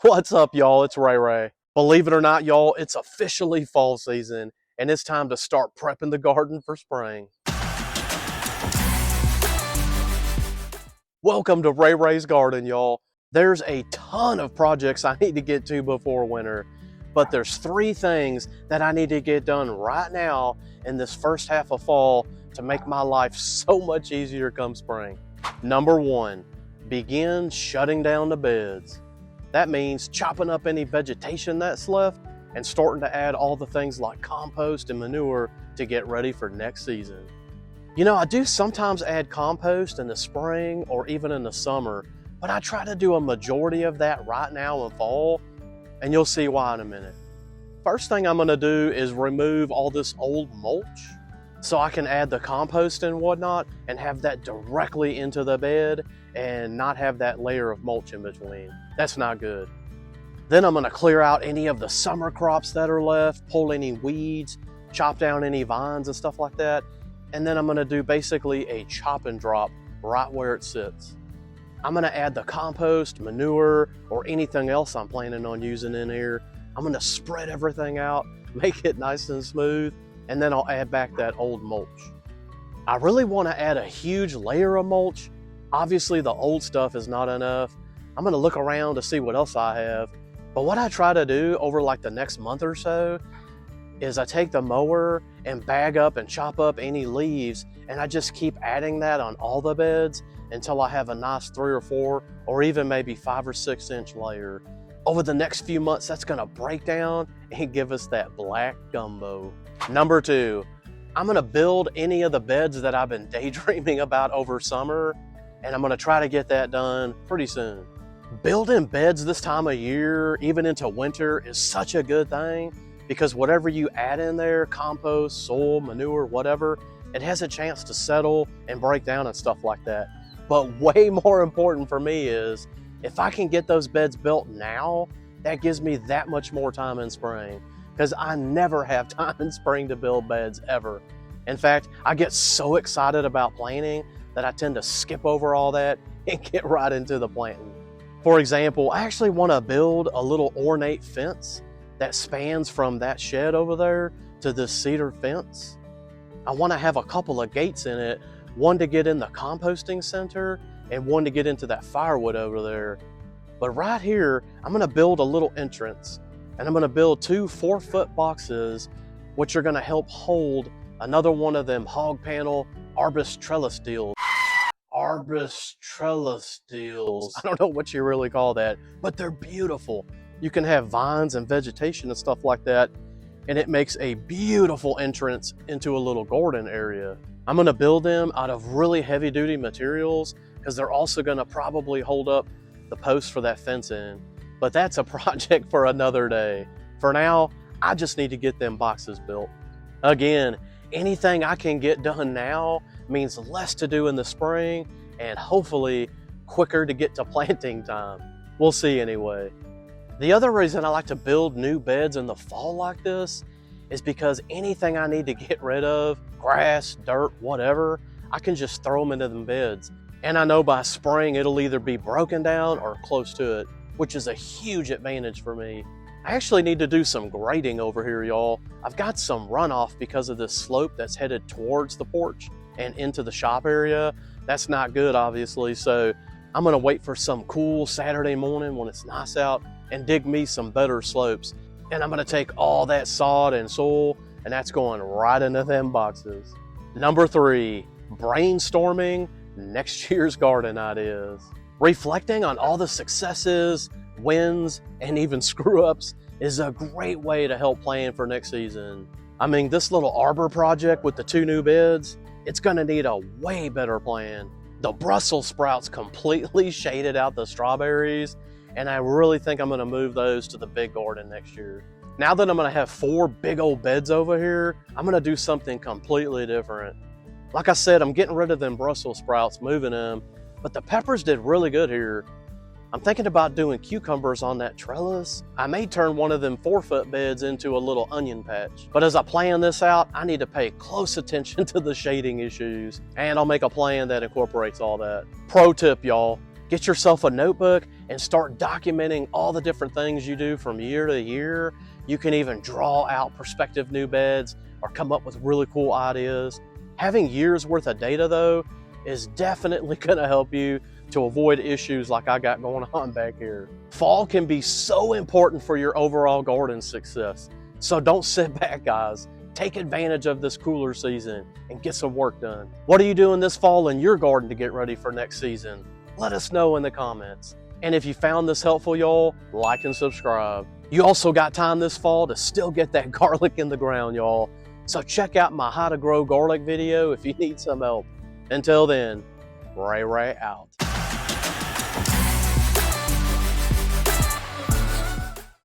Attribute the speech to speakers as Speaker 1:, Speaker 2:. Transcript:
Speaker 1: What's up, y'all? It's RayRay. Believe it or not, y'all, it's officially fall season, and it's time to start prepping the garden for spring. Welcome to RayRay's Garden, y'all. There's a ton of projects I need to get to before winter, but there's 3 things that I need to get done right now in this first half of fall to make my life so much easier come spring. Number 1, begin shutting down the beds. That means chopping up any vegetation that's left and starting to add all the things like compost and manure to get ready for next season. You know, I do sometimes add compost in the spring or even in the summer, but I try to do a majority of that right now in fall, and you'll see why in a minute. First thing I'm gonna do is remove all this old mulch so I can add the compost and whatnot and have that directly into the bed and not have that layer of mulch in between. That's not good. Then I'm gonna clear out any of the summer crops that are left, pull any weeds, chop down any vines and stuff like that. And then I'm gonna do basically a chop and drop right where it sits. I'm gonna add the compost, manure, or anything else I'm planning on using in here. I'm gonna spread everything out, make it nice and smooth, and then I'll add back that old mulch. I really wanna add a huge layer of mulch. Obviously the old stuff is not enough. I'm gonna look around to see what else I have. But what I try to do over like the next month or so is I take the mower and bag up and chop up any leaves, and I just keep adding that on all the beds until I have a nice 3 or 4 or even maybe 5 or 6 inch layer. Over the next few months, that's gonna break down and give us that black gumbo. Number 2, I'm gonna build any of the beds that I've been daydreaming about over summer, and I'm gonna try to get that done pretty soon. Building beds this time of year, even into winter, is such a good thing because whatever you add in there, compost, soil, manure, whatever, it has a chance to settle and break down and stuff like that. But way more important for me is if I can get those beds built now, that gives me that much more time in spring because I never have time in spring to build beds ever. In fact, I get so excited about planting that I tend to skip over all that and get right into the planting. For example, I actually want to build a little ornate fence that spans from that shed over there to this cedar fence. I want to have a couple of gates in it, one to get in the composting center and one to get into that firewood over there. But right here, I'm going to build a little entrance, and I'm going to build 2 4-foot boxes, which are going to help hold another one of them hog panel arbus trellis deals. Arbus trellis deals. I don't know what you really call that, but they're beautiful. You can have vines and vegetation and stuff like that, and it makes a beautiful entrance into a little garden area. I'm gonna build them out of really heavy duty materials because they're also gonna probably hold up the posts for that fence in. But that's a project for another day. For now, I just need to get them boxes built. Again, anything I can get done now means less to do in the spring and hopefully quicker to get to planting time. We'll see anyway. The other reason I like to build new beds in the fall like this is because anything I need to get rid of, grass, dirt, whatever, I can just throw them into them beds. And I know by spring it'll either be broken down or close to it, which is a huge advantage for me. I actually need to do some grading over here, y'all. I've got some runoff because of this slope that's headed towards the porch and into the shop area. That's not good, obviously, so I'm gonna wait for some cool Saturday morning when it's nice out and dig me some better slopes. And I'm gonna take all that sod and soil, and that's going right into them boxes. Number 3, brainstorming next year's garden ideas. Reflecting on all the successes, wins, and even screw-ups is a great way to help plan for next season. I mean, this little arbor project with the 2 new beds, it's gonna need a way better plan. The Brussels sprouts completely shaded out the strawberries, and I really think I'm gonna move those to the big garden next year. Now that I'm gonna have 4 big old beds over here, I'm gonna do something completely different. Like I said, I'm getting rid of them Brussels sprouts, moving them, but the peppers did really good here. I'm thinking about doing cucumbers on that trellis. I may turn one of them 4-foot beds into a little onion patch. But as I plan this out, I need to pay close attention to the shading issues, and I'll make a plan that incorporates all that. Pro tip, y'all, Get yourself a notebook and start documenting all the different things you do from year to year. You can even draw out prospective new beds or come up with really cool ideas. Having years worth of data though is definitely gonna help you to avoid issues like I got going on back here. Fall can be so important for your overall garden success. So don't sit back, guys. Take advantage of this cooler season and get some work done. What are you doing this fall in your garden to get ready for next season? Let us know in the comments. And if you found this helpful, y'all, like and subscribe. You also got time this fall to still get that garlic in the ground, y'all. So check out my how to grow garlic video if you need some help. Until then, RayRay out.